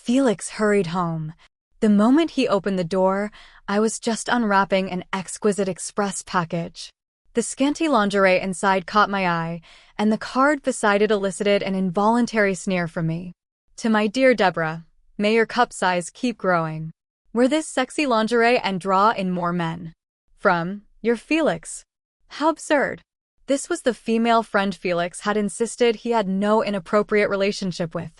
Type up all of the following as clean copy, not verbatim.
Felix hurried home. The moment he opened the door, I was just unwrapping an exquisite express package. The scanty lingerie inside caught my eye, and the card beside it elicited an involuntary sneer from me. To my dear Debra, may your cup size keep growing. Wear this sexy lingerie and draw in more men. From, your Felix. How absurd. This was the female friend Felix had insisted he had no inappropriate relationship with.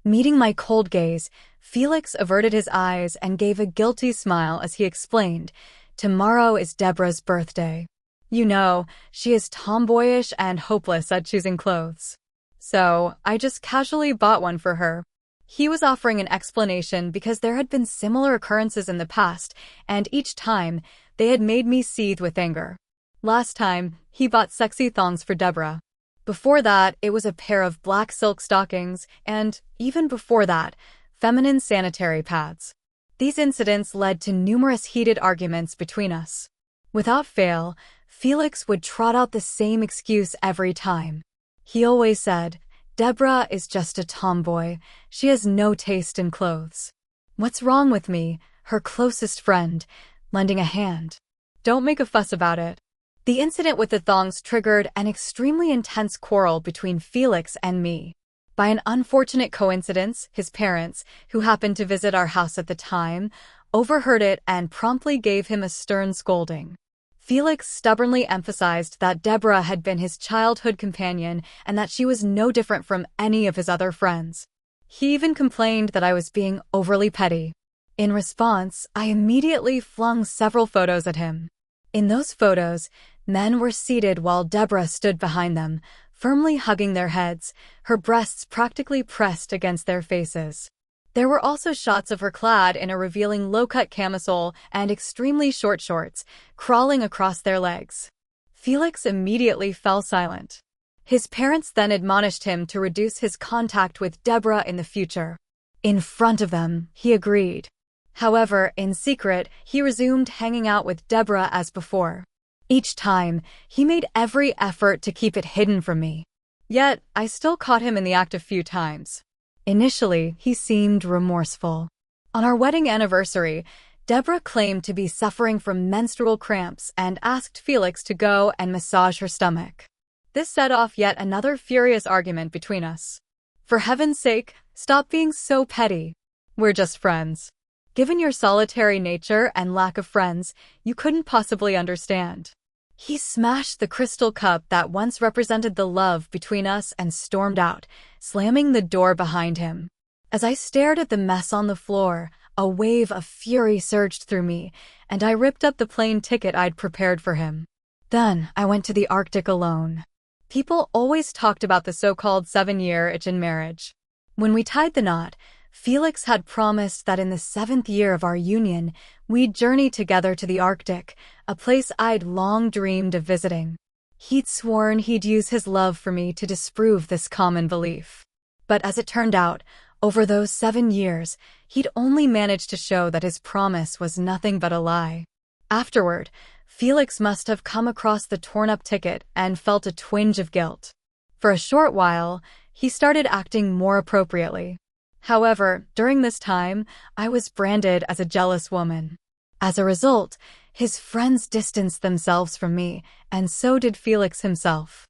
Meeting my cold gaze, Felix averted his eyes and gave a guilty smile as he explained, "Tomorrow is Debra's birthday. You know, she is tomboyish and hopeless at choosing clothes. So, I just casually bought one for her." He was offering an explanation because there had been similar occurrences in the past, and each time, they had made me seethe with anger. Last time, he bought sexy thongs for Debra. Before that, it was a pair of black silk stockings, and, even before that, feminine sanitary pads. These incidents led to numerous heated arguments between us. Without fail, Felix would trot out the same excuse every time. He always said, "Debra is just a tomboy. She has no taste in clothes." What's wrong with me, her closest friend, lending a hand? Don't make a fuss about it. The incident with the thongs triggered an extremely intense quarrel between Felix and me. By an unfortunate coincidence, his parents, who happened to visit our house at the time, overheard it and promptly gave him a stern scolding. Felix stubbornly emphasized that Debra had been his childhood companion and that she was no different from any of his other friends. He even complained that I was being overly petty. In response, I immediately flung several photos at him. In those photos, men were seated while Debra stood behind them, firmly hugging their heads, her breasts practically pressed against their faces. There were also shots of her clad in a revealing low-cut camisole and extremely short shorts, crawling across their legs. Felix immediately fell silent. His parents then admonished him to reduce his contact with Debra in the future. In front of them, he agreed. However, in secret, he resumed hanging out with Debra as before. Each time, he made every effort to keep it hidden from me. Yet, I still caught him in the act a few times. Initially, he seemed remorseful. On our wedding anniversary, Debra claimed to be suffering from menstrual cramps and asked Felix to go and massage her stomach. This set off yet another furious argument between us. For heaven's sake, stop being so petty. We're just friends. Given your solitary nature and lack of friends, you couldn't possibly understand. He smashed the crystal cup that once represented the love between us and stormed out, slamming the door behind him. As I stared at the mess on the floor, a wave of fury surged through me, and I ripped up the plane ticket I'd prepared for him. Then I went to the Arctic alone. People always talked about the so-called 7-year itch in marriage. When we tied the knot, Felix had promised that in the 7th year of our union, we'd journey together to the Arctic, a place I'd long dreamed of visiting. He'd sworn he'd use his love for me to disprove this common belief. But as it turned out, over those 7 years, he'd only managed to show that his promise was nothing but a lie. Afterward, Felix must have come across the torn-up ticket and felt a twinge of guilt. For a short while, he started acting more appropriately. However, during this time, I was branded as a jealous woman. As a result, his friends distanced themselves from me, and so did Felix himself.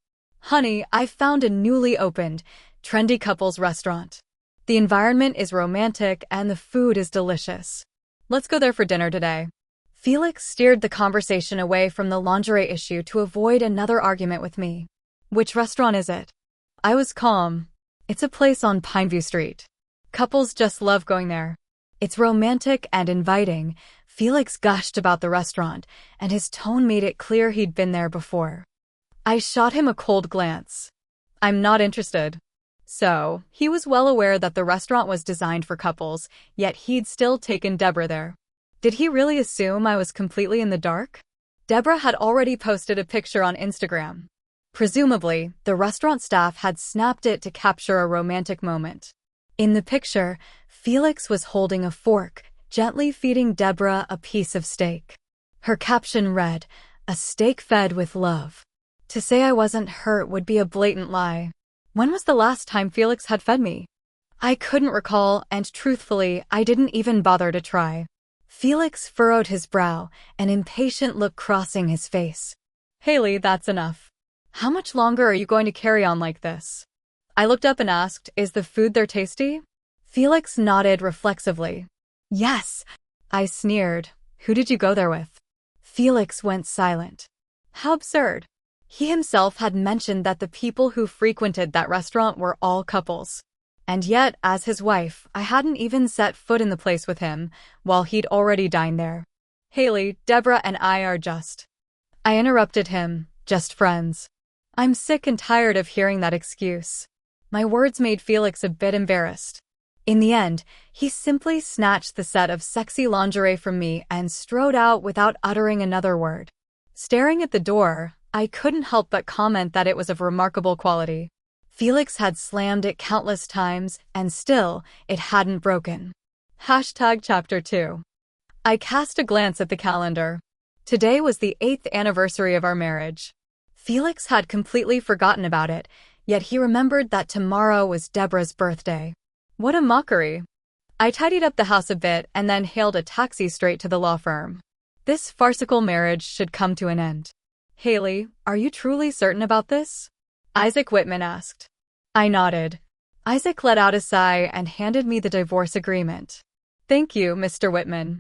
"Honey, I've found a newly opened, trendy couples restaurant. The environment is romantic and the food is delicious. Let's go there for dinner today." Felix steered the conversation away from the lingerie issue to avoid another argument with me. "Which restaurant is it?" I was calm. "It's a place on Pineview Street. Couples just love going there. It's romantic and inviting." Felix gushed about the restaurant, and his tone made it clear he'd been there before. I shot him a cold glance. "I'm not interested." So, he was well aware that the restaurant was designed for couples, yet he'd still taken Debra there. Did he really assume I was completely in the dark? Debra had already posted a picture on Instagram. Presumably, the restaurant staff had snapped it to capture a romantic moment. In the picture, Felix was holding a fork, gently feeding Debra a piece of steak. Her caption read, "A steak fed with love." To say I wasn't hurt would be a blatant lie. When was the last time Felix had fed me? I couldn't recall, and truthfully, I didn't even bother to try. Felix furrowed his brow, an impatient look crossing his face. Haley, that's enough. How much longer are you going to carry on like this? I looked up and asked, is the food there tasty? Felix nodded reflexively. Yes, I sneered. Who did you go there with? Felix went silent. How absurd. He himself had mentioned that the people who frequented that restaurant were all couples. And yet, as his wife, I hadn't even set foot in the place with him, while he'd already dined there. Haley, Debra and I are just... I interrupted him, just friends. I'm sick and tired of hearing that excuse. My words made Felix a bit embarrassed. In the end, he simply snatched the set of sexy lingerie from me and strode out without uttering another word. Staring at the door, I couldn't help but comment that it was of remarkable quality. Felix had slammed it countless times, and still, it hadn't broken. Chapter 2. I cast a glance at the calendar. Today was the 8th anniversary of our marriage. Felix had completely forgotten about it, yet he remembered that tomorrow was Debra's birthday. What a mockery. I tidied up the house a bit and then hailed a taxi straight to the law firm. This farcical marriage should come to an end. Haley, are you truly certain about this? Isaac Whitman asked. I nodded. Isaac let out a sigh and handed me the divorce agreement. Thank you, Mr. Whitman.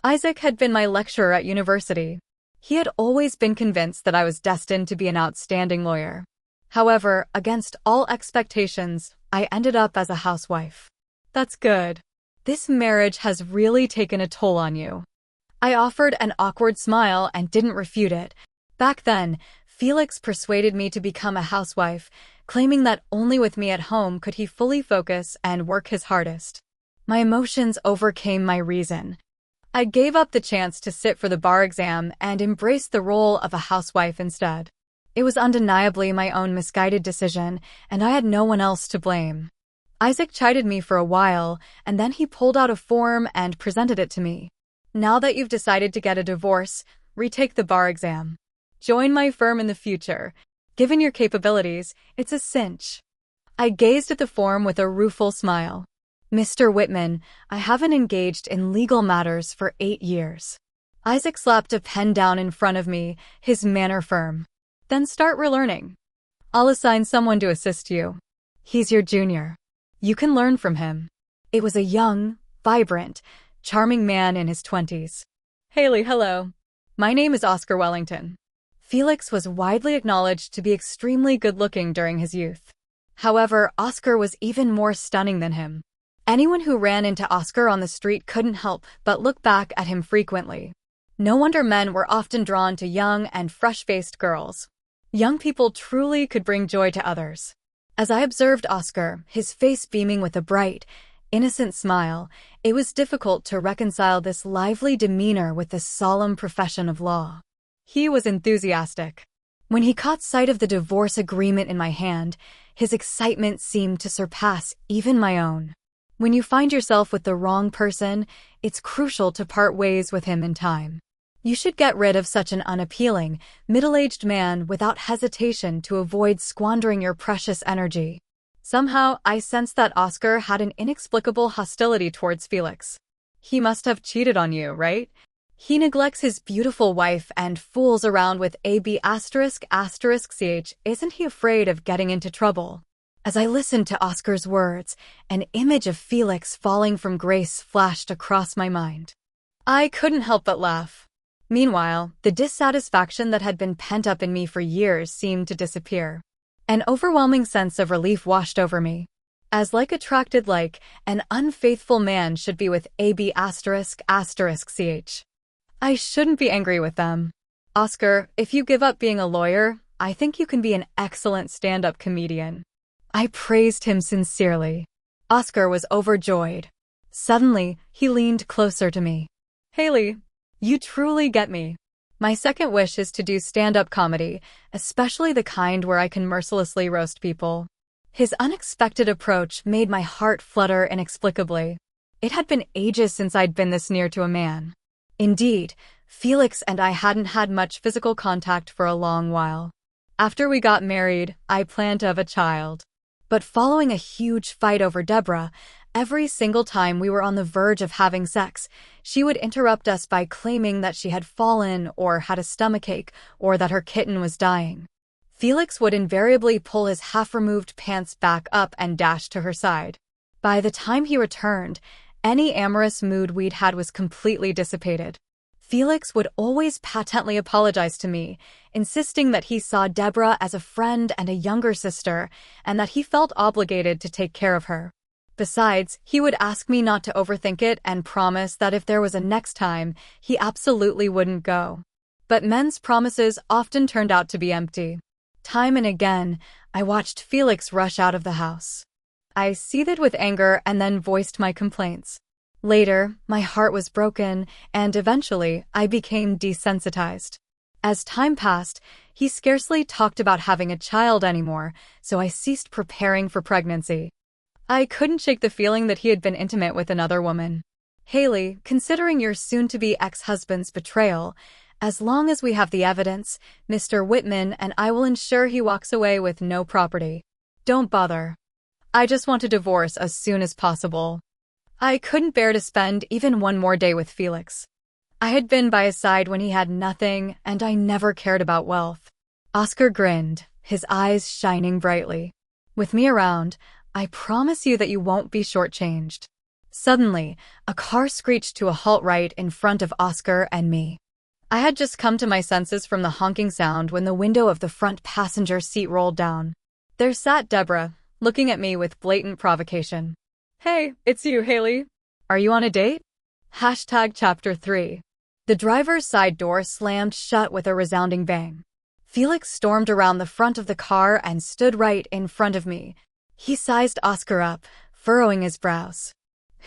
Isaac had been my lecturer at university. He had always been convinced that I was destined to be an outstanding lawyer. However, against all expectations, I ended up as a housewife. That's good. This marriage has really taken a toll on you. I offered an awkward smile and didn't refute it. Back then, Felix persuaded me to become a housewife, claiming that only with me at home could he fully focus and work his hardest. My emotions overcame my reason. I gave up the chance to sit for the bar exam and embraced the role of a housewife instead. It was undeniably my own misguided decision, and I had no one else to blame. Isaac chided me for a while, and then he pulled out a form and presented it to me. Now that you've decided to get a divorce, retake the bar exam. Join my firm in the future. Given your capabilities, it's a cinch. I gazed at the form with a rueful smile. Mr. Whitman, I haven't engaged in legal matters for 8 years. Isaac slapped a pen down in front of me, his manner firm. Then start relearning. I'll assign someone to assist you. He's your junior. You can learn from him. It was a young, vibrant, charming man in his 20s. Haley, hello. My name is Oscar Wellington. Felix was widely acknowledged to be extremely good-looking during his youth. However, Oscar was even more stunning than him. Anyone who ran into Oscar on the street couldn't help but look back at him frequently. No wonder men were often drawn to young and fresh-faced girls. Young people truly could bring joy to others. As I observed Oscar, his face beaming with a bright, innocent smile, it was difficult to reconcile this lively demeanor with the solemn profession of law. He was enthusiastic. When he caught sight of the divorce agreement in my hand, his excitement seemed to surpass even my own. When you find yourself with the wrong person, it's crucial to part ways with him in time. You should get rid of such an unappealing, middle-aged man without hesitation to avoid squandering your precious energy. Somehow, I sensed that Oscar had an inexplicable hostility towards Felix. He must have cheated on you, right? He neglects his beautiful wife and fools around with ch. Isn't he afraid of getting into trouble? As I listened to Oscar's words, an image of Felix falling from grace flashed across my mind. I couldn't help but laugh. Meanwhile, the dissatisfaction that had been pent up in me for years seemed to disappear. An overwhelming sense of relief washed over me. As like attracted like, an unfaithful man should be with ch. I shouldn't be angry with them. Oscar, if you give up being a lawyer, I think you can be an excellent stand-up comedian. I praised him sincerely. Oscar was overjoyed. Suddenly, he leaned closer to me. Haley, you truly get me. My second wish is to do stand-up comedy, especially the kind where I can mercilessly roast people. His unexpected approach made my heart flutter inexplicably. It had been ages since I'd been this near to a man. Indeed, Felix and I hadn't had much physical contact for a long while. After we got married, I planned to have a child. But following a huge fight over Debra, every single time we were on the verge of having sex, she would interrupt us by claiming that she had fallen or had a stomachache or that her kitten was dying. Felix would invariably pull his half-removed pants back up and dash to her side. By the time he returned, any amorous mood we'd had was completely dissipated. Felix would always patently apologize to me, insisting that he saw Debra as a friend and a younger sister, and that he felt obligated to take care of her. Besides, he would ask me not to overthink it and promise that if there was a next time, he absolutely wouldn't go. But men's promises often turned out to be empty. Time and again, I watched Felix rush out of the house. I seethed with anger and then voiced my complaints. Later, my heart was broken, and eventually, I became desensitized. As time passed, he scarcely talked about having a child anymore, so I ceased preparing for pregnancy. I couldn't shake the feeling that he had been intimate with another woman. Haley, considering your soon-to-be ex-husband's betrayal, as long as we have the evidence, Mr. Whitman and I will ensure he walks away with no property. Don't bother. I just want a divorce as soon as possible. I couldn't bear to spend even one more day with Felix. I had been by his side when he had nothing, and I never cared about wealth. Oscar grinned, his eyes shining brightly. With me around, I promise you that you won't be shortchanged. Suddenly, a car screeched to a halt right in front of Oscar and me. I had just come to my senses from the honking sound when the window of the front passenger seat rolled down. There sat Debra, looking at me with blatant provocation. Hey, it's you, Haley. Are you on a date? Chapter 3. The driver's side door slammed shut with a resounding bang. Felix stormed around the front of the car and stood right in front of me. He sized Oscar up, furrowing his brows.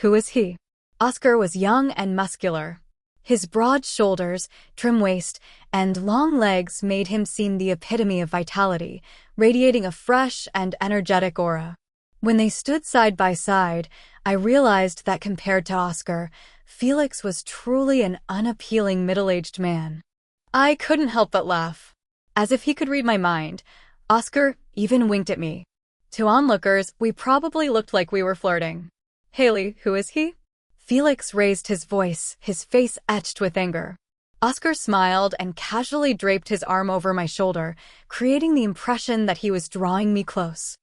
Who is he? Oscar was young and muscular. His broad shoulders, trim waist, and long legs made him seem the epitome of vitality, radiating a fresh and energetic aura. When they stood side by side, I realized that compared to Oscar, Felix was truly an unappealing middle-aged man. I couldn't help but laugh. As if he could read my mind, Oscar even winked at me. To onlookers, we probably looked like we were flirting. Haley, who is he? Felix raised his voice, his face etched with anger. Oscar smiled and casually draped his arm over my shoulder, creating the impression that he was drawing me close.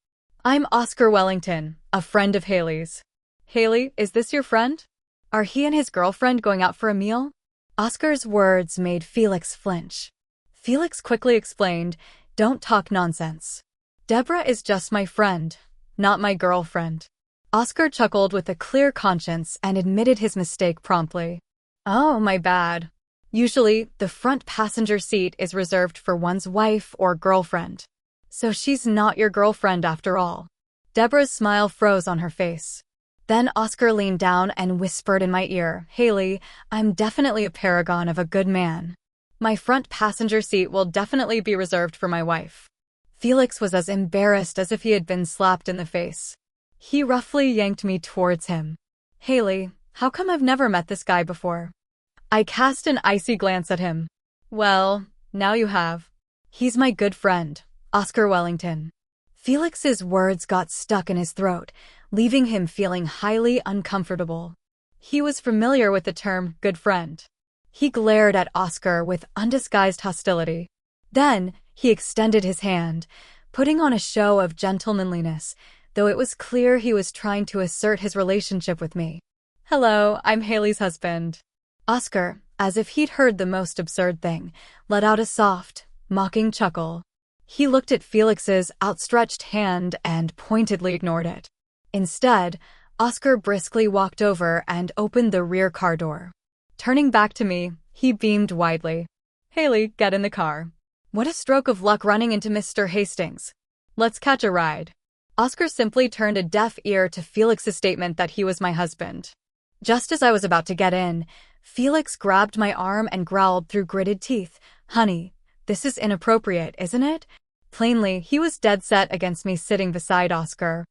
I'm Oscar Wellington, a friend of Haley's. Haley, is this your friend? Are he and his girlfriend going out for a meal? Oscar's words made Felix flinch. Felix quickly explained, don't talk nonsense. Debra is just my friend, not my girlfriend. Oscar chuckled with a clear conscience and admitted his mistake promptly. Oh, my bad. Usually, the front passenger seat is reserved for one's wife or girlfriend. So she's not your girlfriend after all. Debra's smile froze on her face. Then Oscar leaned down and whispered in my ear, Haley, I'm definitely a paragon of a good man. My front passenger seat will definitely be reserved for my wife. Felix was as embarrassed as if he had been slapped in the face. He roughly yanked me towards him. Haley, how come I've never met this guy before? I cast an icy glance at him. Well, now you have. He's my good friend, Oscar Wellington. Felix's words got stuck in his throat, leaving him feeling highly uncomfortable. He was familiar with the term good friend. He glared at Oscar with undisguised hostility. Then, he extended his hand, putting on a show of gentlemanliness, though it was clear he was trying to assert his relationship with me. Hello, I'm Haley's husband. Oscar, as if he'd heard the most absurd thing, let out a soft, mocking chuckle. He looked at Felix's outstretched hand and pointedly ignored it. Instead, Oscar briskly walked over and opened the rear car door. Turning back to me, he beamed widely. Haley, get in the car. What a stroke of luck running into Mr. Hastings. Let's catch a ride. Oscar simply turned a deaf ear to Felix's statement that he was my husband. Just as I was about to get in, Felix grabbed my arm and growled through gritted teeth, Honey, this is inappropriate, isn't it? Plainly, he was dead set against me sitting beside Oscar.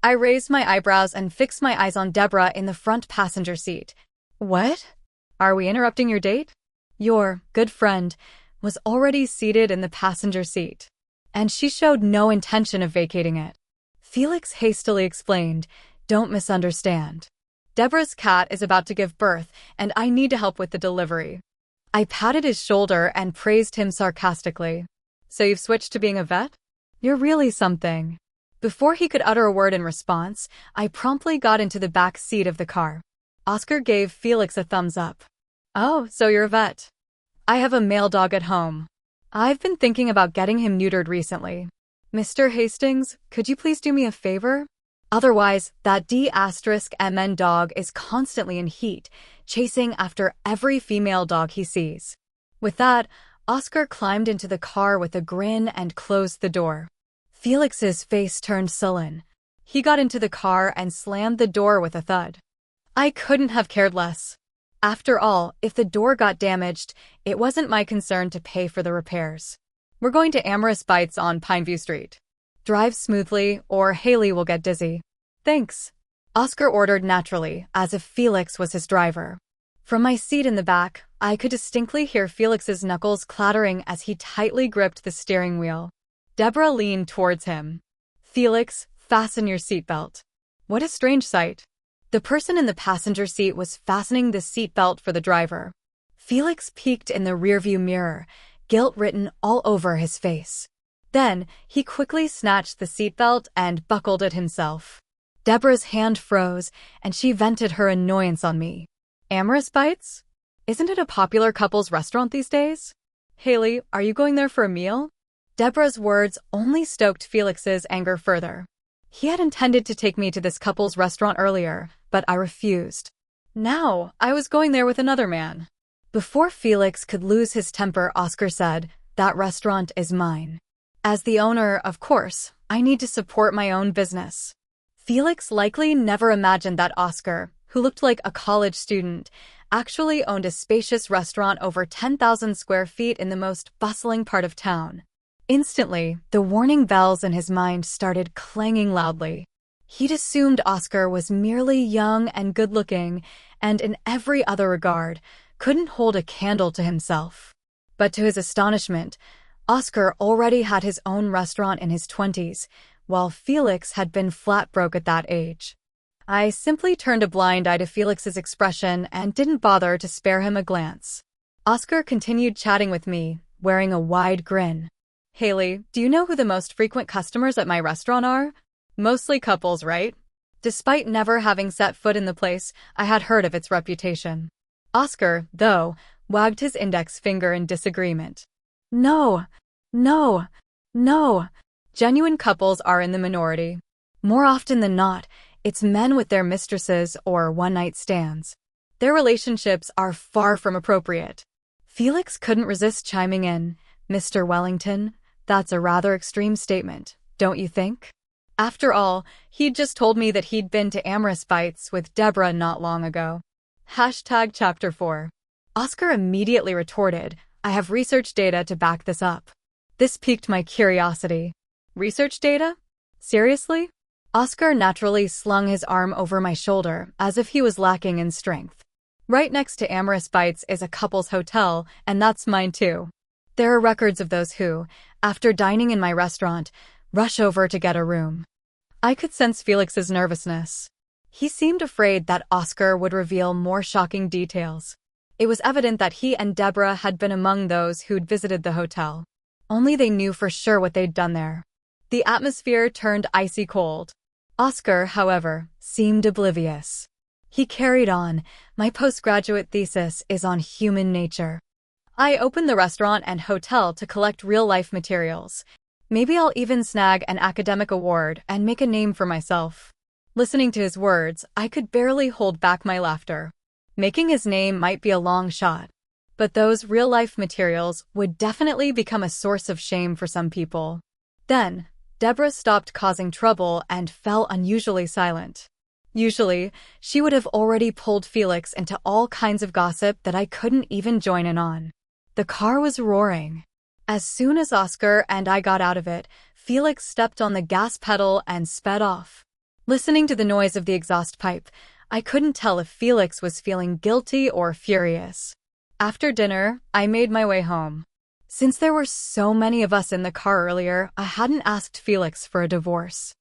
I raised my eyebrows and fixed my eyes on Debra in the front passenger seat. What? Are we interrupting your date? Your good friend was already seated in the passenger seat, and she showed no intention of vacating it. Felix hastily explained, "Don't misunderstand. Debra's cat is about to give birth, and I need to help with the delivery." I patted his shoulder and praised him sarcastically. "So you've switched to being a vet? You're really something." Before he could utter a word in response, I promptly got into the back seat of the car. Oscar gave Felix a thumbs up. "Oh, so you're a vet." "I have a male dog at home. I've been thinking about getting him neutered recently. Mr. Hastings, could you please do me a favor? Otherwise, that D*MN dog is constantly in heat, chasing after every female dog he sees." With that, Oscar climbed into the car with a grin and closed the door. Felix's face turned sullen. He got into the car and slammed the door with a thud. I couldn't have cared less. After all, if the door got damaged, it wasn't my concern to pay for the repairs. "We're going to Amorous Bites on Pineview Street. Drive smoothly, or Haley will get dizzy." "Thanks," Oscar ordered naturally, as if Felix was his driver. From my seat in the back, I could distinctly hear Felix's knuckles clattering as he tightly gripped the steering wheel. Debra leaned towards him. "Felix, fasten your seatbelt." What a strange sight. The person in the passenger seat was fastening the seatbelt for the driver. Felix peeked in the rearview mirror, guilt written all over his face. Then, he quickly snatched the seatbelt and buckled it himself. Debra's hand froze, and she vented her annoyance on me. "Amorous Bites? Isn't it a popular couples restaurant these days? Haley, are you going there for a meal?" Debra's words only stoked Felix's anger further. He had intended to take me to this couple's restaurant earlier, but I refused. Now, I was going there with another man. Before Felix could lose his temper, Oscar said, "That restaurant is mine. As the owner, of course, I need to support my own business." Felix likely never imagined that Oscar, who looked like a college student, actually owned a spacious restaurant over 10,000 square feet in the most bustling part of town. Instantly, the warning bells in his mind started clanging loudly. He'd assumed Oscar was merely young and good-looking, and in every other regard, couldn't hold a candle to himself. But to his astonishment, Oscar already had his own restaurant in his 20s, while Felix had been flat broke at that age. I simply turned a blind eye to Felix's expression and didn't bother to spare him a glance. Oscar continued chatting with me, wearing a wide grin. "Haley, do you know who the most frequent customers at my restaurant are? Mostly couples, right?" Despite never having set foot in the place, I had heard of its reputation. Oscar, though, wagged his index finger in disagreement. No. Genuine couples are in the minority. More often than not, it's men with their mistresses or one-night stands. Their relationships are far from appropriate. Felix couldn't resist chiming in. "Mr. Wellington, that's a rather extreme statement, don't you think?" After all, he'd just told me that he'd been to Amorous Bites with Debra not long ago. Chapter 4. Oscar immediately retorted, "I have research data to back this up." This piqued my curiosity. Research data? Seriously? Oscar naturally slung his arm over my shoulder, as if he was lacking in strength. "Right next to Amorous Bites is a couple's hotel, and that's mine too. There are records of those who, after dining in my restaurant, rush over to get a room." I could sense Felix's nervousness. He seemed afraid that Oscar would reveal more shocking details. It was evident that he and Debra had been among those who'd visited the hotel. Only they knew for sure what they'd done there. The atmosphere turned icy cold. Oscar, however, seemed oblivious. He carried on, "My postgraduate thesis is on human nature. I opened the restaurant and hotel to collect real-life materials. Maybe I'll even snag an academic award and make a name for myself." Listening to his words, I could barely hold back my laughter. Making his name might be a long shot, but those real-life materials would definitely become a source of shame for some people. Then, Debra stopped causing trouble and fell unusually silent. Usually, she would have already pulled Felix into all kinds of gossip that I couldn't even join in on. The car was roaring. As soon as Oscar and I got out of it, Felix stepped on the gas pedal and sped off. Listening to the noise of the exhaust pipe, I couldn't tell if Felix was feeling guilty or furious. After dinner, I made my way home. Since there were so many of us in the car earlier, I hadn't asked Felix for a divorce.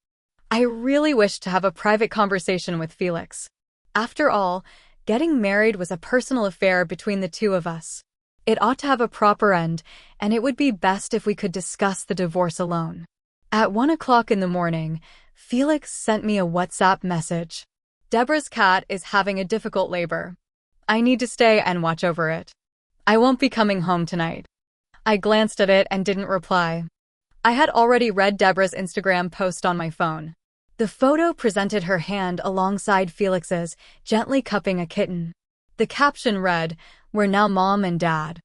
I really wished to have a private conversation with Felix. After all, getting married was a personal affair between the two of us. It ought to have a proper end, and it would be best if we could discuss the divorce alone. At 1 o'clock in the morning, Felix sent me a WhatsApp message. Debra's cat is having a difficult labor. I need to stay and watch over it. I won't be coming home tonight. I glanced at it and didn't reply. I had already read Debra's Instagram post on my phone. The photo presented her hand alongside Felix's, gently cupping a kitten. The caption read, "We're now mom and dad."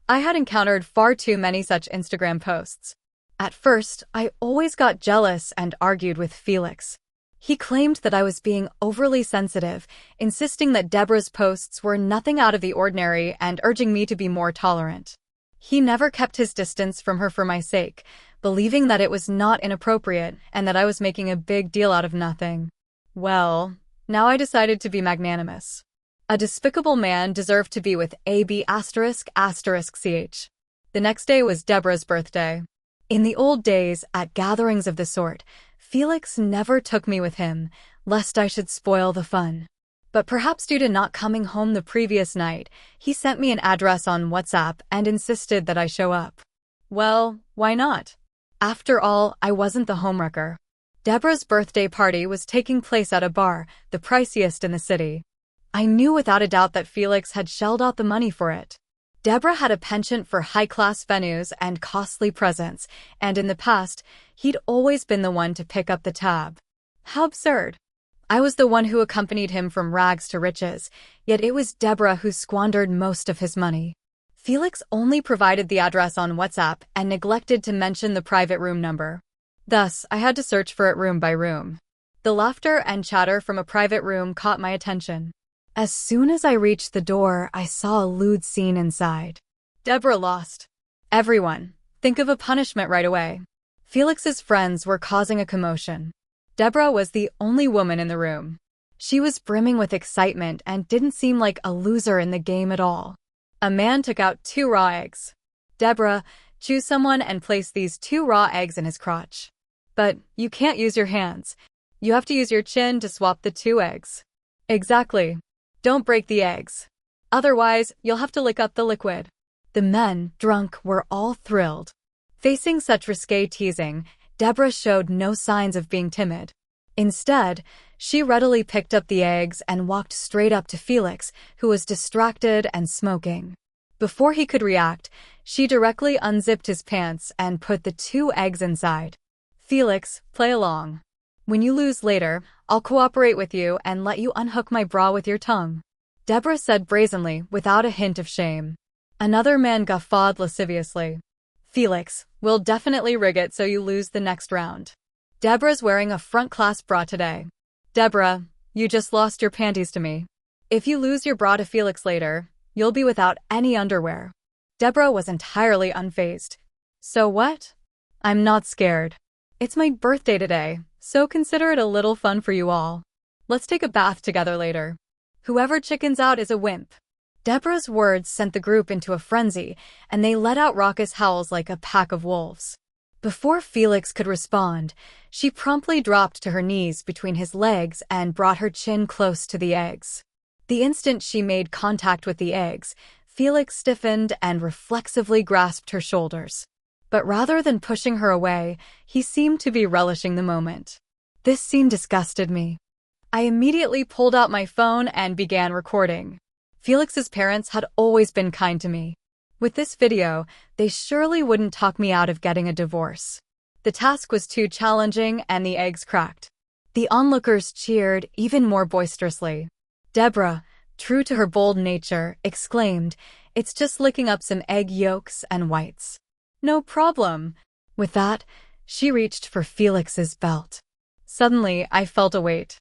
I had encountered far too many such Instagram posts. At first, I always got jealous and argued with Felix. He claimed that I was being overly sensitive, insisting that Debra's posts were nothing out of the ordinary and urging me to be more tolerant. He never kept his distance from her for my sake, believing that it was not inappropriate and that I was making a big deal out of nothing. Well, now I decided to be magnanimous. A despicable man deserved to be with AB*****ch. The next day was Debra's birthday. In the old days, at gatherings of the sort, Felix never took me with him, lest I should spoil the fun. But perhaps due to not coming home the previous night, he sent me an address on WhatsApp and insisted that I show up. Well, why not? After all, I wasn't the homewrecker. Debra's birthday party was taking place at a bar, the priciest in the city. I knew without a doubt that Felix had shelled out the money for it. Debra had a penchant for high-class venues and costly presents, and in the past, he'd always been the one to pick up the tab. How absurd. I was the one who accompanied him from rags to riches, yet it was Debra who squandered most of his money. Felix only provided the address on WhatsApp and neglected to mention the private room number. Thus, I had to search for it room by room. The laughter and chatter from a private room caught my attention. As soon as I reached the door, I saw a lewd scene inside. Debra lost. Everyone, think of a punishment right away. Felix's friends were causing a commotion. Debra was the only woman in the room. She was brimming with excitement and didn't seem like a loser in the game at all. A man took out 2 raw eggs. Debra, choose someone and place these 2 raw eggs in his crotch. But you can't use your hands. You have to use your chin to swap the 2 eggs. Exactly. Don't break the eggs. Otherwise, you'll have to lick up the liquid. The men, drunk, were all thrilled. Facing such risque teasing, Debra showed no signs of being timid. Instead, she readily picked up the eggs and walked straight up to Felix, who was distracted and smoking. Before he could react, she directly unzipped his pants and put the 2 eggs inside. Felix, play along. When you lose later, I'll cooperate with you and let you unhook my bra with your tongue. Debra said brazenly, without a hint of shame. Another man guffawed lasciviously. Felix, we'll definitely rig it so you lose the next round. Debra's wearing a front-class bra today. Debra, you just lost your panties to me. If you lose your bra to Felix later, you'll be without any underwear. Debra was entirely unfazed. So what? I'm not scared. It's my birthday today, so consider it a little fun for you all. Let's take a bath together later. Whoever chickens out is a wimp. Debra's words sent the group into a frenzy, and they let out raucous howls like a pack of wolves. Before Felix could respond, she promptly dropped to her knees between his legs and brought her chin close to the eggs. The instant she made contact with the eggs, Felix stiffened and reflexively grasped her shoulders. But rather than pushing her away, he seemed to be relishing the moment. This scene disgusted me. I immediately pulled out my phone and began recording. Felix's parents had always been kind to me. With this video, they surely wouldn't talk me out of getting a divorce. The task was too challenging and the eggs cracked. The onlookers cheered even more boisterously. Debra, true to her bold nature, exclaimed, "It's just licking up some egg yolks and whites." No problem. With that, she reached for Felix's belt. Suddenly, I felt a weight.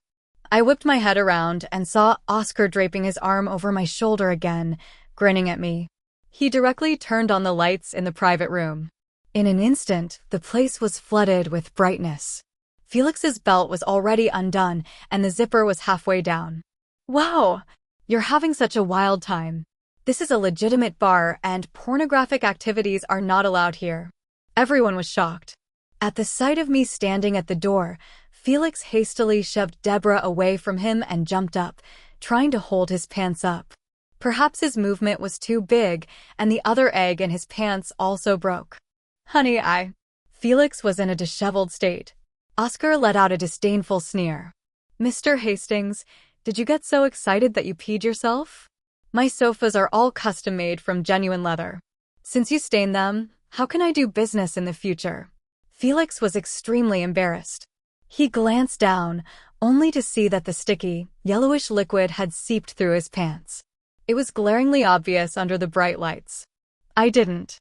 I whipped my head around and saw Oscar draping his arm over my shoulder again, grinning at me. He directly turned on the lights in the private room. In an instant, the place was flooded with brightness. Felix's belt was already undone, and the zipper was halfway down. Wow! You're having such a wild time. This is a legitimate bar, and pornographic activities are not allowed here. Everyone was shocked. At the sight of me standing at the door, Felix hastily shoved Debra away from him and jumped up, trying to hold his pants up. Perhaps his movement was too big, and the other egg in his pants also broke. Honey, Felix was in a disheveled state. Oscar let out a disdainful sneer. Mr. Hastings, did you get so excited that you peed yourself? My sofas are all custom-made from genuine leather. Since you stained them, how can I do business in the future? Felix was extremely embarrassed. He glanced down, only to see that the sticky, yellowish liquid had seeped through his pants. It was glaringly obvious under the bright lights. I didn't.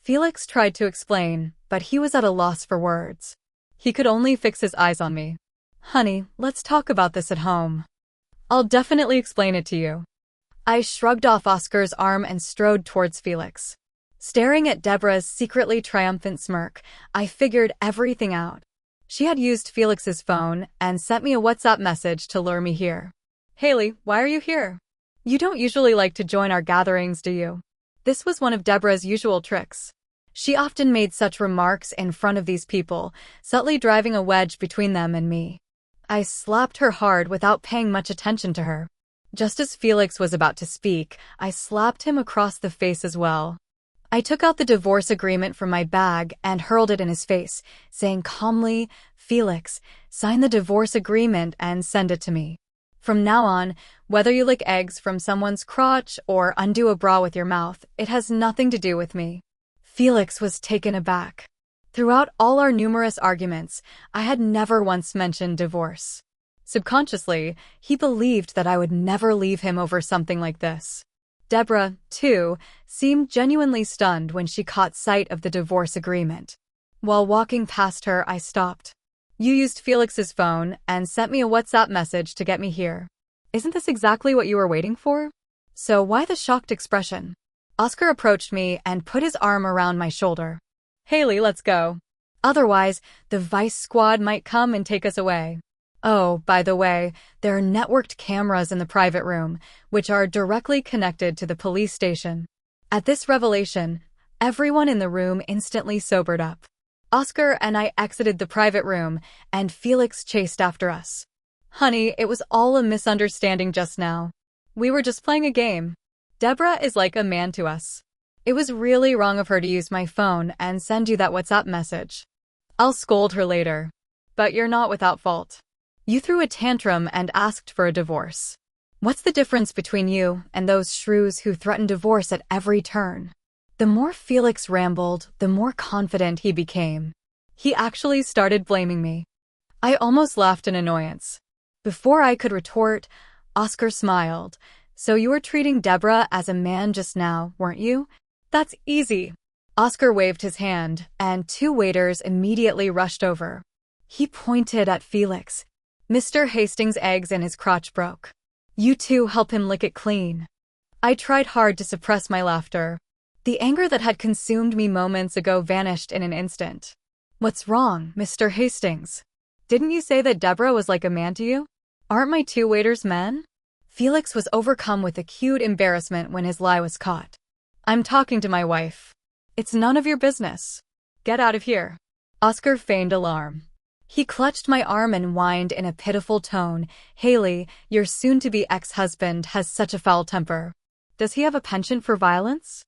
Felix tried to explain, but he was at a loss for words. He could only fix his eyes on me. Honey, let's talk about this at home. I'll definitely explain it to you. I shrugged off Oscar's arm and strode towards Felix. Staring at Debra's secretly triumphant smirk, I figured everything out. She had used Felix's phone and sent me a WhatsApp message to lure me here. Haley, why are you here? You don't usually like to join our gatherings, do you? This was one of Debra's usual tricks. She often made such remarks in front of these people, subtly driving a wedge between them and me. I slapped her hard without paying much attention to her. Just as Felix was about to speak, I slapped him across the face as well. I took out the divorce agreement from my bag and hurled it in his face, saying calmly, Felix, sign the divorce agreement and send it to me. From now on, whether you lick eggs from someone's crotch or undo a bra with your mouth, it has nothing to do with me. Felix was taken aback. Throughout all our numerous arguments, I had never once mentioned divorce. Subconsciously, he believed that I would never leave him over something like this. Debra, too, seemed genuinely stunned when she caught sight of the divorce agreement. While walking past her, I stopped. You used Felix's phone and sent me a WhatsApp message to get me here. Isn't this exactly what you were waiting for? So why the shocked expression? Oscar approached me and put his arm around my shoulder. Haley, let's go. Otherwise, the Vice Squad might come and take us away. Oh, by the way, there are networked cameras in the private room, which are directly connected to the police station. At this revelation, everyone in the room instantly sobered up. Oscar and I exited the private room, and Felix chased after us. Honey, it was all a misunderstanding just now. We were just playing a game. Debra is like a man to us. It was really wrong of her to use my phone and send you that WhatsApp message. I'll scold her later. But you're not without fault. You threw a tantrum and asked for a divorce. What's the difference between you and those shrews who threaten divorce at every turn? The more Felix rambled, the more confident he became. He actually started blaming me. I almost laughed in annoyance. Before I could retort, Oscar smiled. So you were treating Debra as a man just now, weren't you? That's easy. Oscar waved his hand, and 2 waiters immediately rushed over. He pointed at Felix. Mr. Hastings' eggs in his crotch broke. You 2 help him lick it clean. I tried hard to suppress my laughter. The anger that had consumed me moments ago vanished in an instant. What's wrong, Mr. Hastings? Didn't you say that Debra was like a man to you? Aren't my 2 waiters men? Felix was overcome with acute embarrassment when his lie was caught. I'm talking to my wife. It's none of your business. Get out of here. Oscar feigned alarm. He clutched my arm and whined in a pitiful tone, Haley, your soon-to-be ex-husband has such a foul temper. Does he have a penchant for violence?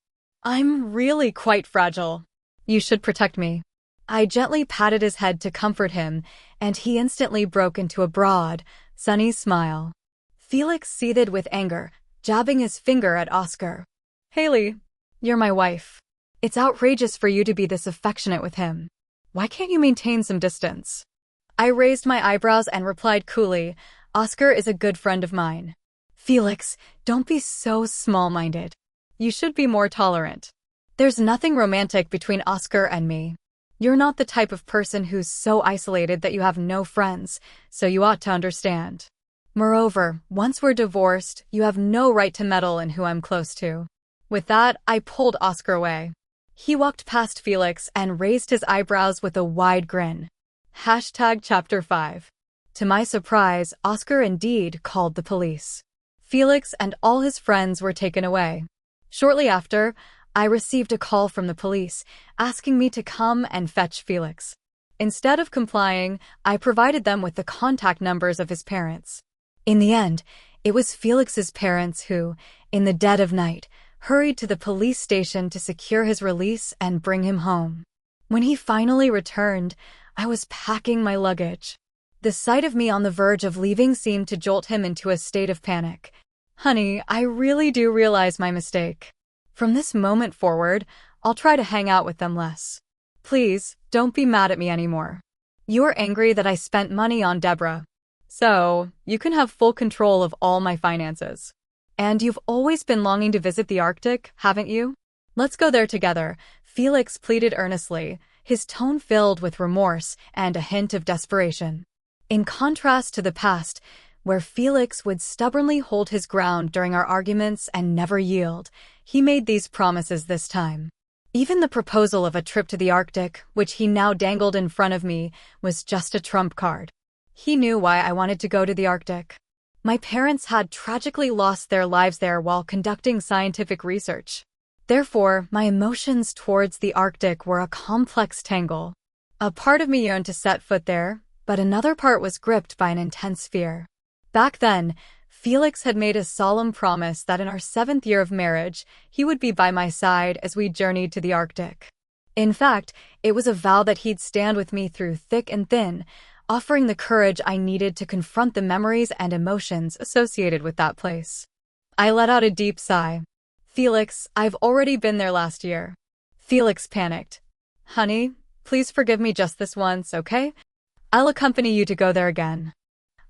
I'm really quite fragile. You should protect me. I gently patted his head to comfort him, and he instantly broke into a broad, sunny smile. Felix seethed with anger, jabbing his finger at Oscar. Haley, you're my wife. It's outrageous for you to be this affectionate with him. Why can't you maintain some distance? I raised my eyebrows and replied coolly, Oscar is a good friend of mine. Felix, don't be so small-minded. You should be more tolerant. There's nothing romantic between Oscar and me. You're not the type of person who's so isolated that you have no friends, so you ought to understand. Moreover, once we're divorced, you have no right to meddle in who I'm close to. With that, I pulled Oscar away. He walked past Felix and raised his eyebrows with a wide grin. Chapter 5. To my surprise, Oscar indeed called the police. Felix and all his friends were taken away. Shortly after, I received a call from the police, asking me to come and fetch Felix. Instead of complying, I provided them with the contact numbers of his parents. In the end, it was Felix's parents who, in the dead of night, hurried to the police station to secure his release and bring him home. When he finally returned, I was packing my luggage. The sight of me on the verge of leaving seemed to jolt him into a state of panic. Honey, I really do realize my mistake. From this moment forward, I'll try to hang out with them less. Please, don't be mad at me anymore. You're angry that I spent money on Debra. So, you can have full control of all my finances. And you've always been longing to visit the Arctic, haven't you? Let's go there together, Felix pleaded earnestly, his tone filled with remorse and a hint of desperation. In contrast to the past, where Felix would stubbornly hold his ground during our arguments and never yield, he made these promises this time. Even the proposal of a trip to the Arctic, which he now dangled in front of me, was just a trump card. He knew why I wanted to go to the Arctic. My parents had tragically lost their lives there while conducting scientific research. Therefore, my emotions towards the Arctic were a complex tangle. A part of me yearned to set foot there, but another part was gripped by an intense fear. Back then, Felix had made a solemn promise that in our 7th year of marriage, he would be by my side as we journeyed to the Arctic. In fact, it was a vow that he'd stand with me through thick and thin, offering the courage I needed to confront the memories and emotions associated with that place. I let out a deep sigh. Felix, I've already been there last year. Felix panicked. Honey, please forgive me just this once, okay? I'll accompany you to go there again.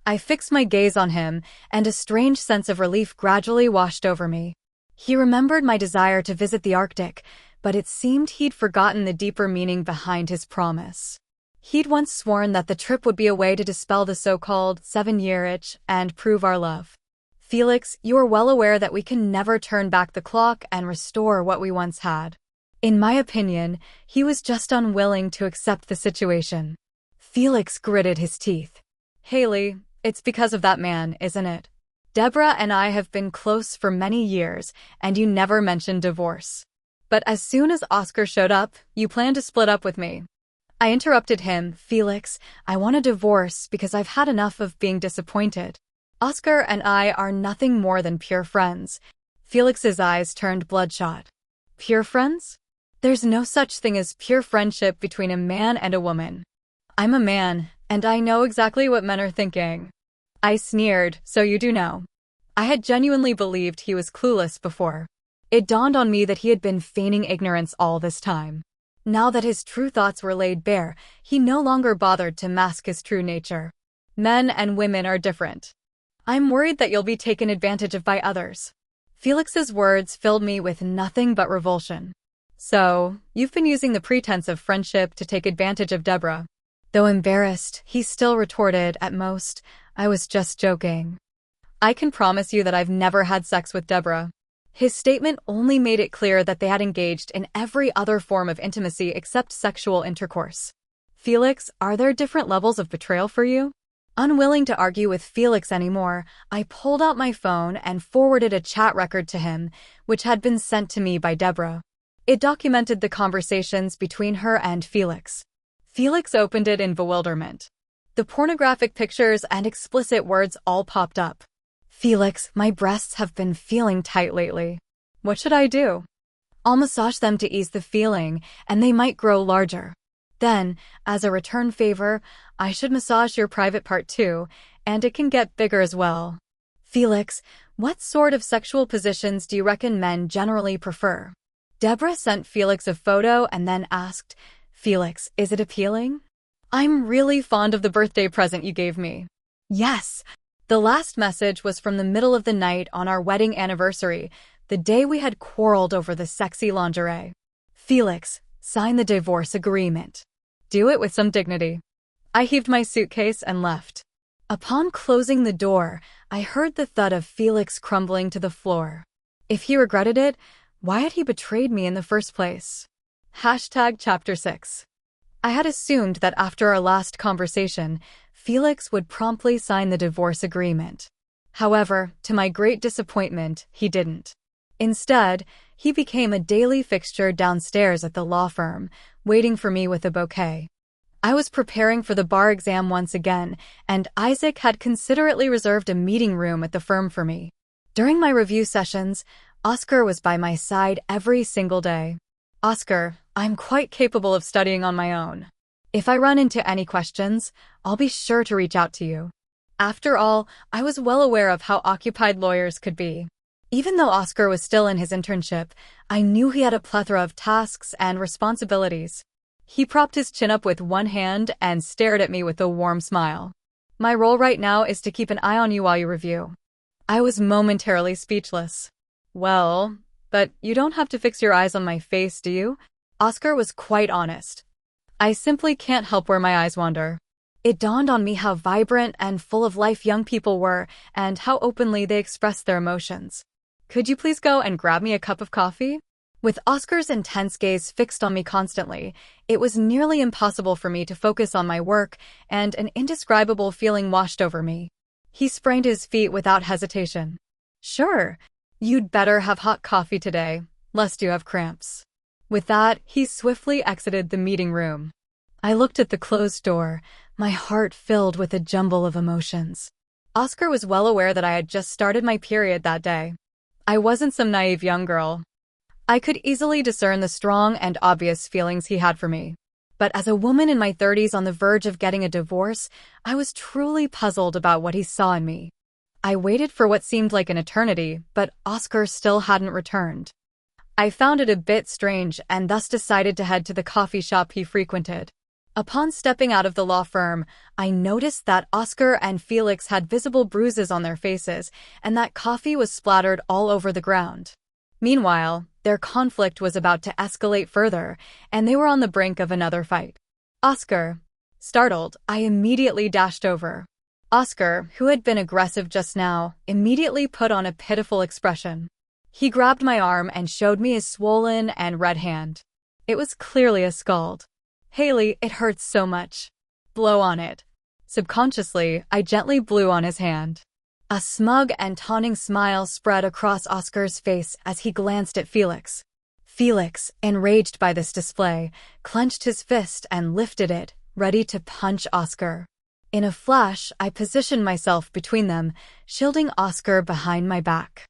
I fixed my gaze on him, and a strange sense of relief gradually washed over me. He remembered my desire to visit the Arctic, but it seemed he'd forgotten the deeper meaning behind his promise. He'd once sworn that the trip would be a way to dispel the so-called 7-year itch and prove our love. Felix, you are well aware that we can never turn back the clock and restore what we once had. In my opinion, he was just unwilling to accept the situation. Felix gritted his teeth. Haley, it's because of that man, isn't it? Debra and I have been close for many years, and you never mentioned divorce. But as soon as Oscar showed up, you planned to split up with me. I interrupted him. Felix, I want a divorce because I've had enough of being disappointed. Oscar and I are nothing more than pure friends. Felix's eyes turned bloodshot. Pure friends? There's no such thing as pure friendship between a man and a woman. I'm a man, and I know exactly what men are thinking. I sneered, so you do know. I had genuinely believed he was clueless before. It dawned on me that he had been feigning ignorance all this time. Now that his true thoughts were laid bare, he no longer bothered to mask his true nature. Men and women are different. I'm worried that you'll be taken advantage of by others. Felix's words filled me with nothing but revulsion. So, you've been using the pretense of friendship to take advantage of Debra. Though embarrassed, he still retorted, at most, I was just joking. I can promise you that I've never had sex with Debra. His statement only made it clear that they had engaged in every other form of intimacy except sexual intercourse. Felix, are there different levels of betrayal for you? Unwilling to argue with Felix anymore, I pulled out my phone and forwarded a chat record to him, which had been sent to me by Debra. It documented the conversations between her and Felix. Felix opened it in bewilderment. The pornographic pictures and explicit words all popped up. Felix, my breasts have been feeling tight lately. What should I do? I'll massage them to ease the feeling, and they might grow larger. Then, as a return favor, I should massage your private part too, and it can get bigger as well. Felix, what sort of sexual positions do you reckon men generally prefer? Debra sent Felix a photo and then asked, Felix, is it appealing? I'm really fond of the birthday present you gave me. Yes. The last message was from the middle of the night on our wedding anniversary, the day we had quarreled over the sexy lingerie. Felix, sign the divorce agreement. Do it with some dignity. I heaved my suitcase and left. Upon closing the door, I heard the thud of Felix crumbling to the floor. If he regretted it, why had he betrayed me in the first place? Chapter 6. I had assumed that after our last conversation, Felix would promptly sign the divorce agreement. However, to my great disappointment, he didn't. Instead, he became a daily fixture downstairs at the law firm, waiting for me with a bouquet. I was preparing for the bar exam once again, and Isaac had considerately reserved a meeting room at the firm for me. During my review sessions, Oscar was by my side every single day. Oscar, I'm quite capable of studying on my own. If I run into any questions, I'll be sure to reach out to you. After all, I was well aware of how occupied lawyers could be. Even though Oscar was still in his internship, I knew he had a plethora of tasks and responsibilities. He propped his chin up with one hand and stared at me with a warm smile. My role right now is to keep an eye on you while you review. I was momentarily speechless. Well, but you don't have to fix your eyes on my face, do you? Oscar was quite honest. I simply can't help where my eyes wander. It dawned on me how vibrant and full of life young people were and how openly they expressed their emotions. Could you please go and grab me a cup of coffee? With Oscar's intense gaze fixed on me constantly, it was nearly impossible for me to focus on my work, and an indescribable feeling washed over me. He sprang to his feet without hesitation. Sure, you'd better have hot coffee today, lest you have cramps. With that, he swiftly exited the meeting room. I looked at the closed door, my heart filled with a jumble of emotions. Oscar was well aware that I had just started my period that day. I wasn't some naive young girl. I could easily discern the strong and obvious feelings he had for me. But as a woman in my 30s on the verge of getting a divorce, I was truly puzzled about what he saw in me. I waited for what seemed like an eternity, but Oscar still hadn't returned. I found it a bit strange and thus decided to head to the coffee shop he frequented. Upon stepping out of the law firm, I noticed that Oscar and Felix had visible bruises on their faces and that coffee was splattered all over the ground. Meanwhile, their conflict was about to escalate further, and they were on the brink of another fight. Oscar. Startled, I immediately dashed over. Oscar, who had been aggressive just now, immediately put on a pitiful expression. He grabbed my arm and showed me his swollen and red hand. It was clearly a scald. Haley, it hurts so much. Blow on it. Subconsciously, I gently blew on his hand. A smug and taunting smile spread across Oscar's face as he glanced at Felix. Felix, enraged by this display, clenched his fist and lifted it, ready to punch Oscar. In a flash, I positioned myself between them, shielding Oscar behind my back.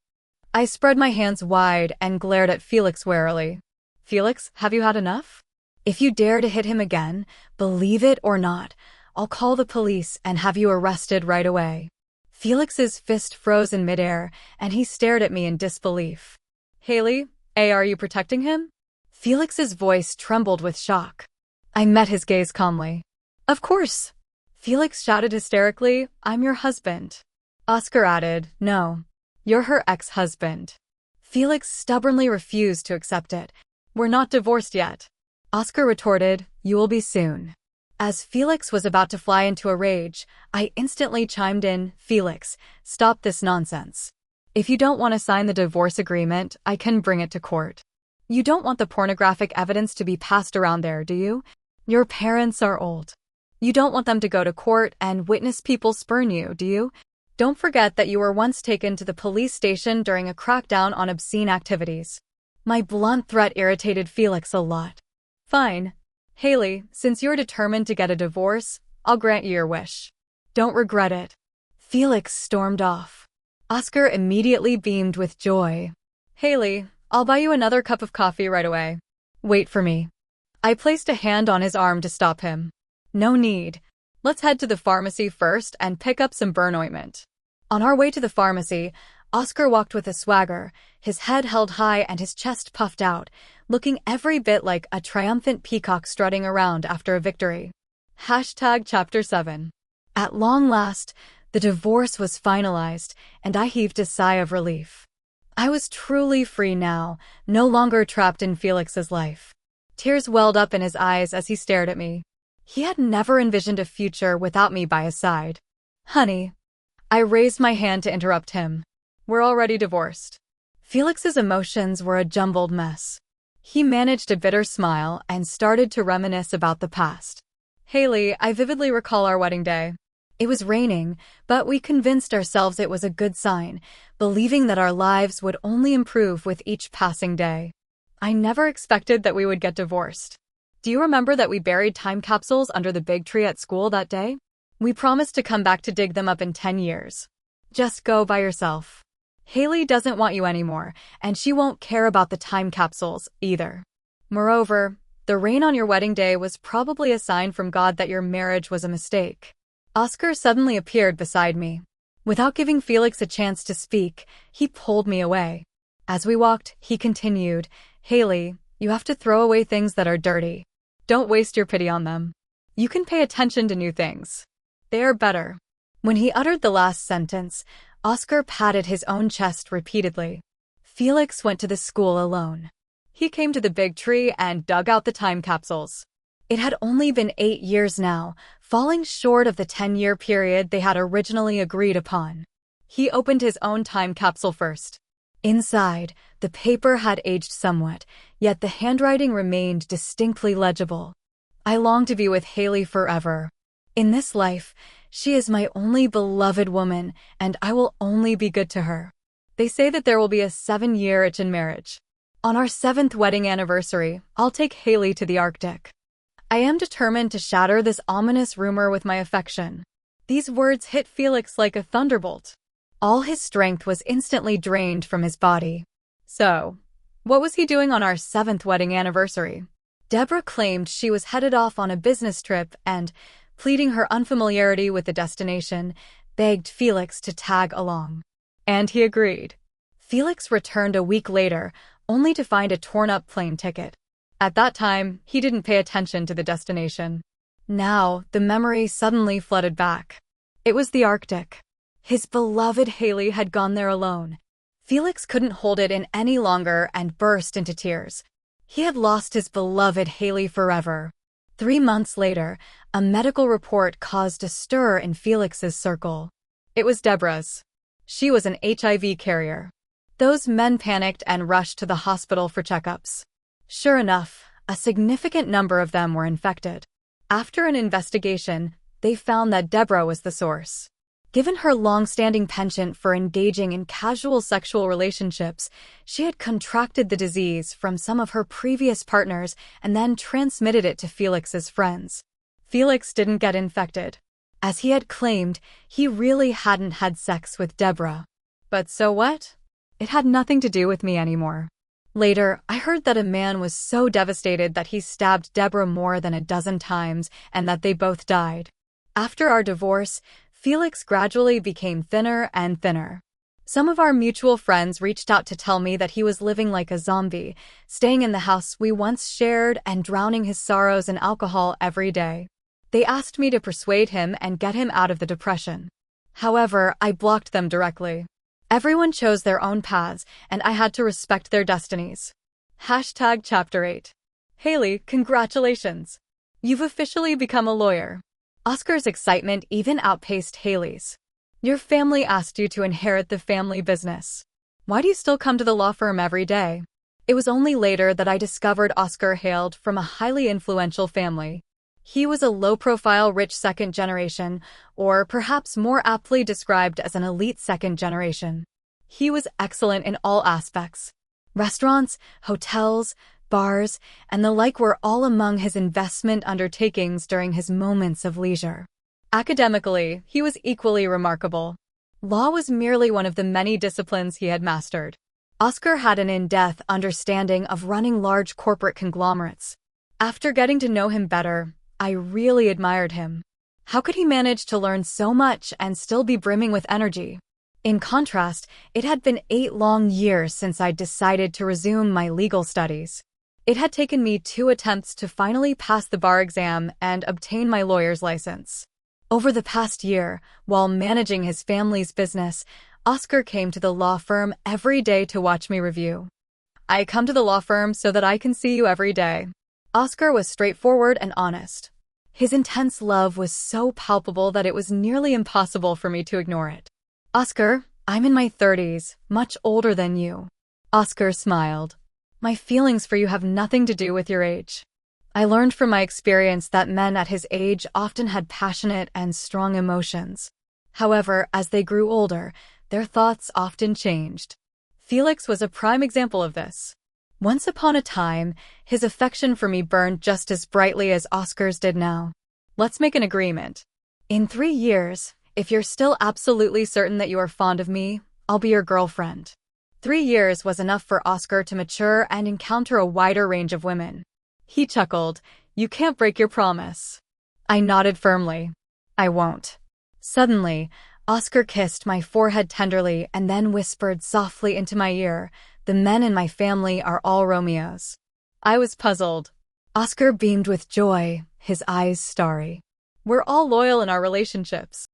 I spread my hands wide and glared at Felix warily. Felix, have you had enough? If you dare to hit him again, believe it or not, I'll call the police and have you arrested right away. Felix's fist froze in midair, and he stared at me in disbelief. Haley, are you protecting him? Felix's voice trembled with shock. I met his gaze calmly. Of course. Felix shouted hysterically, I'm your husband. Oscar added, no, you're her ex-husband. Felix stubbornly refused to accept it. We're not divorced yet. Oscar retorted, you will be soon. As Felix was about to fly into a rage, I instantly chimed in, Felix, stop this nonsense. If you don't want to sign the divorce agreement, I can bring it to court. You don't want the pornographic evidence to be passed around there, do you? Your parents are old. You don't want them to go to court and witness people spurn you, do you? Don't forget that you were once taken to the police station during a crackdown on obscene activities. My blunt threat irritated Felix a lot. Fine. Haley, since you're determined to get a divorce, I'll grant you your wish. Don't regret it. Felix stormed off. Oscar immediately beamed with joy. Haley, I'll buy you another cup of coffee right away. Wait for me. I placed a hand on his arm to stop him. No need. Let's head to the pharmacy first and pick up some burn ointment. On our way to the pharmacy, Oscar walked with a swagger, his head held high and his chest puffed out, looking every bit like a triumphant peacock strutting around after a victory. Chapter 7. At long last, the divorce was finalized, and I heaved a sigh of relief. I was truly free now, no longer trapped in Felix's life. Tears welled up in his eyes as he stared at me. He had never envisioned a future without me by his side. Honey. I raised my hand to interrupt him. We're already divorced. Felix's emotions were a jumbled mess. He managed a bitter smile and started to reminisce about the past. Haley, I vividly recall our wedding day. It was raining, but we convinced ourselves it was a good sign, believing that our lives would only improve with each passing day. I never expected that we would get divorced. Do you remember that we buried time capsules under the big tree at school that day? We promised to come back to dig them up in 10 years. Just go by yourself. Haley doesn't want you anymore, and she won't care about the time capsules either. Moreover, the rain on your wedding day was probably a sign from God that your marriage was a mistake. Oscar suddenly appeared beside me. Without giving Felix a chance to speak, he pulled me away. As we walked, he continued, "Haley, you have to throw away things that are dirty. Don't waste your pity on them. You can pay attention to new things. They are better." When he uttered the last sentence, Oscar patted his own chest repeatedly. Felix went to the school alone. He came to the big tree and dug out the time capsules. It had only been 8 years now, falling short of the 10-year period they had originally agreed upon. He opened his own time capsule first. Inside, the paper had aged somewhat, yet the handwriting remained distinctly legible. "I long to be with Haley forever. In this life, she is my only beloved woman, and I will only be good to her. They say that there will be a 7-year itch in marriage. On our 7th wedding anniversary, I'll take Haley to the Arctic. I am determined to shatter this ominous rumor with my affection." These words hit Felix like a thunderbolt. All his strength was instantly drained from his body. So, what was he doing on our 7th wedding anniversary? Debra claimed she was headed off on a business trip and, pleading her unfamiliarity with the destination, begged Felix to tag along. And he agreed. Felix returned a week later, only to find a torn-up plane ticket. At that time, he didn't pay attention to the destination. Now, the memory suddenly flooded back. It was the Arctic. His beloved Haley had gone there alone. Felix couldn't hold it in any longer and burst into tears. He had lost his beloved Haley forever. 3 months later, a medical report caused a stir in Felix's circle. It was Debra's. She was an HIV carrier. Those men panicked and rushed to the hospital for checkups. Sure enough, a significant number of them were infected. After an investigation, they found that Debra was the source. Given her long-standing penchant for engaging in casual sexual relationships, she had contracted the disease from some of her previous partners and then transmitted it to Felix's friends. Felix didn't get infected. As he had claimed, he really hadn't had sex with Debra. But so what? It had nothing to do with me anymore. Later, I heard that a man was so devastated that he stabbed Debra more than a dozen times and that they both died. After our divorce, Felix gradually became thinner and thinner. Some of our mutual friends reached out to tell me that he was living like a zombie, staying in the house we once shared and drowning his sorrows in alcohol every day. They asked me to persuade him and get him out of the depression. However, I blocked them directly. Everyone chose their own paths, and I had to respect their destinies. Chapter 8. Haley, congratulations! You've officially become a lawyer. Oscar's excitement even outpaced Haley's. Your family asked you to inherit the family business. Why do you still come to the law firm every day? It was only later that I discovered Oscar hailed from a highly influential family. He was a low-profile rich second generation, or perhaps more aptly described as an elite second generation. He was excellent in all aspects. Restaurants, hotels, bars, and the like were all among his investment undertakings during his moments of leisure. Academically, he was equally remarkable. Law was merely one of the many disciplines he had mastered. Oscar had an in-depth understanding of running large corporate conglomerates. After getting to know him better, I really admired him. How could he manage to learn so much and still be brimming with energy? In contrast, it had been 8 long years since I'd decided to resume my legal studies. It had taken me 2 attempts to finally pass the bar exam and obtain my lawyer's license. Over the past year, while managing his family's business, Oscar came to the law firm every day to watch me review. I come to the law firm so that I can see you every day. Oscar was straightforward and honest. His intense love was so palpable that it was nearly impossible for me to ignore it. Oscar, I'm in my 30s, much older than you. Oscar smiled. My feelings for you have nothing to do with your age. I learned from my experience that men at his age often had passionate and strong emotions. However, as they grew older, their thoughts often changed. Felix was a prime example of this. Once upon a time, his affection for me burned just as brightly as Oscar's did now. Let's make an agreement. In 3 years, if you're still absolutely certain that you are fond of me, I'll be your girlfriend. 3 years was enough for Oscar to mature and encounter a wider range of women. He chuckled. You can't break your promise. I nodded firmly. I won't. Suddenly, Oscar kissed my forehead tenderly and then whispered softly into my ear, the men in my family are all Romeos. I was puzzled. Oscar beamed with joy, his eyes starry. We're all loyal in our relationships.